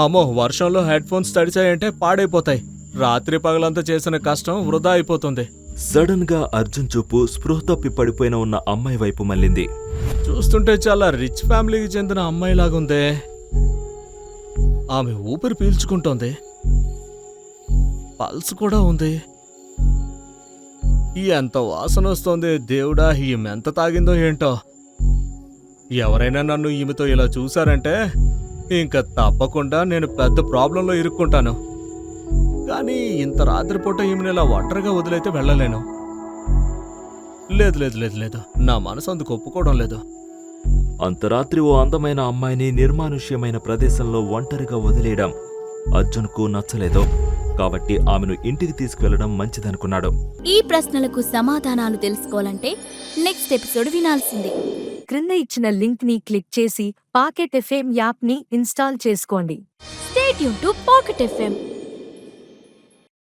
అమ్మో, వర్షంలో head phones తడిచాయంటే పాడైపోతాయి. రాత్రి పగలంతా చేసిన కష్టం వృధా అయిపోతుంది. సడన్ గా అర్జున్ చూపు స్పృహ తప్పి పడిపోయిన ఉన్న అమ్మాయి వైపు మళ్ళింది. చూస్తుంటే చాలా రిచ్ ఫ్యామిలీకి చెందిన అమ్మాయిలాగుందే. ఆమె ఊపిరి పీల్చుకుంటోంది, పల్స్ కూడా ఉంది. ఎంత వాసన వస్తోంది దేవుడా! ఈమె ఎంత తాగిందో ఏంటో. ఎవరైనా నన్ను ఈమెతో ఇలా చూశారంటే ఇంకా తప్పకుండా నేను పెద్ద ప్రాబ్లంలో ఇరుక్కుంటాను. కానీ ఇంత రాత్రిపూట ఈమెను ఇలా ఒంటరిగా వదిలైతే వెళ్ళలేను. లేదు లేదు లేదు లేదు, నా మనసు అందుకు ఒప్పుకోవడం లేదు. అంతరాత్రి ఓ అందమైన అమ్మాయిని నిర్మానుష్యమైన ప్రదేశంలో ఒంటరిగా వదిలేయడం అర్జున్కు నచ్చలేదు. కాబట్టి ఆమెను ఇంటికి తీసుకువెళ్లడం మంచిదనుకున్నాడు. ఈ ప్రశ్నలకు సమాధానాలు తెలుసుకోవాలంటే నెక్స్ట్ ఎపిసోడ్ వినాల్సిందే. క్రింద ఇచ్చిన లింక్ ని క్లిక్ చేసి పాకెట్ ఎఫ్ఎం యాప్ ని ఇన్స్టాల్ చేసుకోండి. Stay tune to pocket FM.